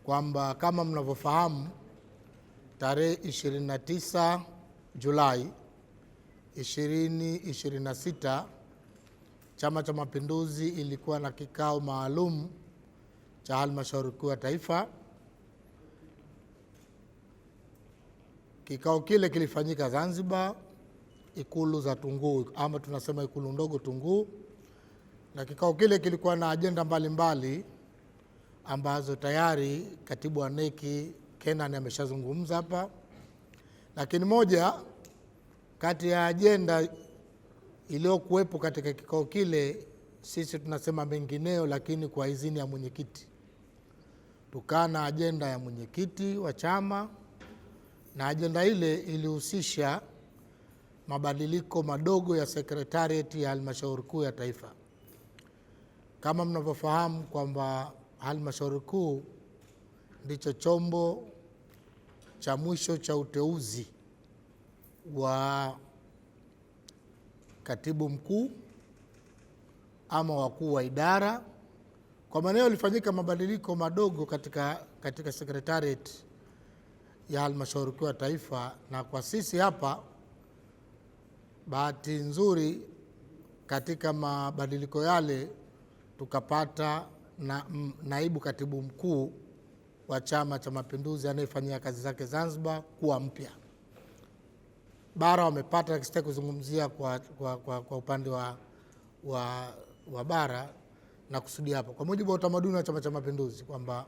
kwamba kama mnavyofahamu tarehe 29 Julai 2026 Chama cha Mapinduzi ilikuwa na kikao maalum cha Halmashauri Kuu ya Taifa. Kikao kile kilifanyika Zanzibar, Ikulu za Tunguu, ama tunasema Ikulu ndogo Tunguu, na kikao kile kilikuwa na ajenda mbalimbali ambazo tayari Katibu wa NEC Kenan ameshazungumza hapa. Lakini moja kati ya ajenda iliyokuwepo katika kikao kile, sisi tunasema mengineo, lakini kwa idhini ya mwenyekiti, tukana ajenda ya mwenyekiti wa chama, na ajenda ile ilihusisha mabadiliko madogo ya sekretarieti ya Halmashauri Kuu ya Taifa. Kama mnavyofahamu kwamba Halmashauri Kuu ndicho chombo cha mwisho cha uteuzi wa katibu mkuu ama wakuu wa idara. Kwa maana ilifanyika mabadiliko madogo katika sekretarieti ya Halmashauri Kuu ya Taifa, na kwa sisi hapa bahati nzuri katika mabadiliko yale tukapata naibu katibu mkuu wa Chama cha Mapinduzi anayefanyia kazi zake Zanzibar kuwa mpya. Bara wamepata, sitaki kuzungumzia kwa upande wa bara na kusudia hapa. Kwa mujibu wa utamaduni wa Chama cha Mapinduzi kwamba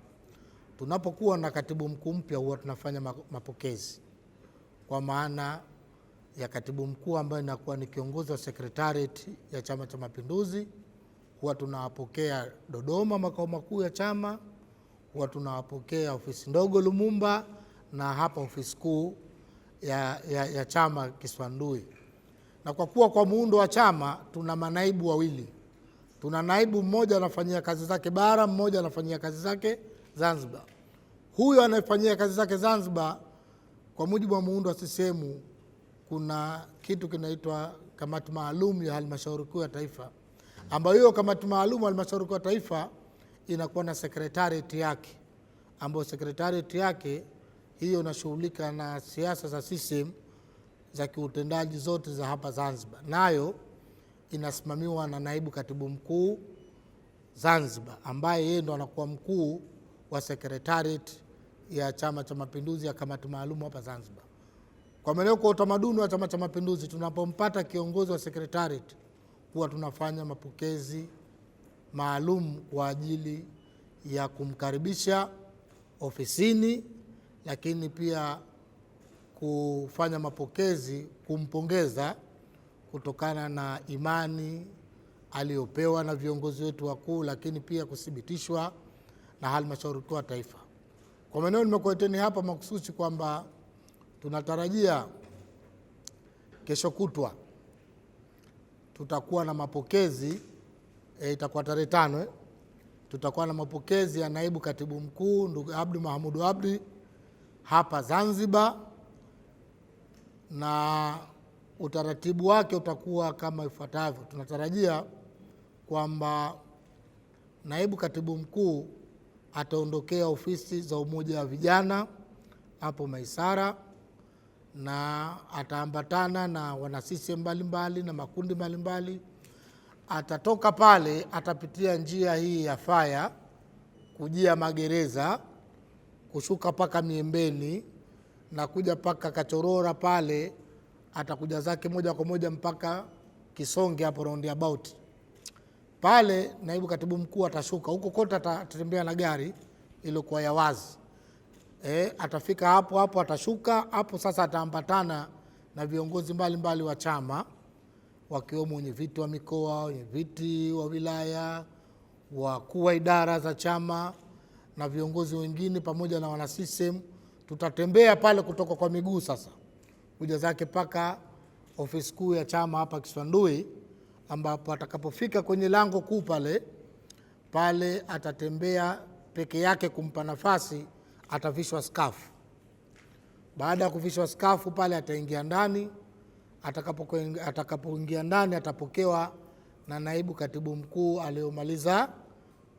tunapokuwa na katibu mkuu mpya huwa tunafanya mapokezi, kwa maana ya katibu mkuu ambaye inakuwa ni kiongozi wa sekretarieti ya Chama cha Mapinduzi, huwa tunawapokea Dodoma makao makuu ya chama, huwa tunawapokea ofisi ndogo Lumumba, na hapa ofisi kuu ya chama Kiswandui. Na kwa kuwa kwa muundo wa chama tuna manaibu wawili, tuna naibu mmoja anafanyia kazi zake bara, mmoja anafanyia kazi zake Zanzibar. Huyo anayefanyia kazi zake Zanzibar, kwa mujibu wa muundo wa CCM, kuna kitu kinaitwa kamati maalum ya Halmashauri Kuu ya Taifa, ambayo hiyo kamati maalum ya Halmashauri Kuu ya Taifa inakuwa na sekretarieti yake, ambayo sekretarieti yake hiyo inashughulika na siasa za CCM za kiutendaji zote za hapa Zanzibar, nayo inasimamiwa na naibu katibu mkuu Zanzibar, ambaye yeye ndo anakuwa mkuu wa sekretarieti ya Chama cha Mapinduzi ya kamati maalum hapa Zanzibar. Kwa maana kwa utamaduni wa Chama cha Mapinduzi, tunapompata kiongozi wa sekretarieti huwa tunafanya mapokezi maalum kwa ajili ya kumkaribisha ofisini, lakini pia kufanya mapokezi kumpongeza kutokana na imani aliyopewa na viongozi wetu wakuu, lakini pia kuthibitishwa na Halmashauri Kuu ya Taifa. Kwa maana nimekuleteni hapa makususi kwamba tunatarajia kesho kutwa tutakuwa na mapokezi, itakuwa tarehe 5, tutakuwa na mapokezi ya naibu katibu mkuu ndugu Abdi Mahmud Abdi hapa Zanzibar, na utaratibu wake utakuwa kama ifuatavyo. Tunatarajia kwamba naibu katibu mkuu ataondokea ofisi za Umoja wa Vijana hapo Maisara, na ataambatana na wana CCM mbalimbali na makundi mbalimbali. Atatoka pale, atapitia njia hii ya Faya kujia Magereza, kushuka paka Miembeni na kuja paka Kachorora pale, atakuja zake moja kwa moja mpaka Kisonge hapo roundabout. Pale naibu katibu mkuu atashuka huko kote, atatembea na gari iliyokuwa ya wazi. Atafika hapo atashuka hapo. Sasa ataambatana na viongozi mbalimbali wa chama, wakiwemo wenye viti wa mikoa, wenye viti wa wilaya, wakuu wa idara za chama na viongozi wengine pamoja na wana CCM. Tutatembea pale kutoka kwa miguu sasa kuja zake paka ofisi kuu ya chama hapa Kiswandui, ambapo atakapofika kwenye lango kuu pale atatembea peke yake, kumpa nafasi atavishwa skafu. Baada ya kuvishwa skafu pale ataingia ndani. Atakapoingia ndani atapokewa na naibu katibu mkuu aliyomaliza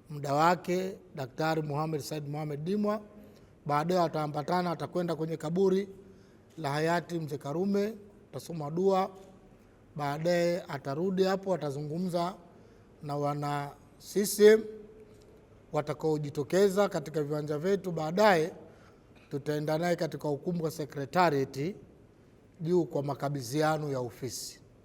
muda wake Daktari Mohamed Said Mohamed Dimwa. Baadaye wataambatana, atakwenda kwenye kaburi la hayati Mzee Karume, atasoma dua. Baadaye atarudi hapo, atazungumza na wana CCM watakaojitokeza katika viwanja vyetu. Baadaye tutaenda naye katika ukumbi wa Secretariat juu kwa makabidhiano ya ofisi.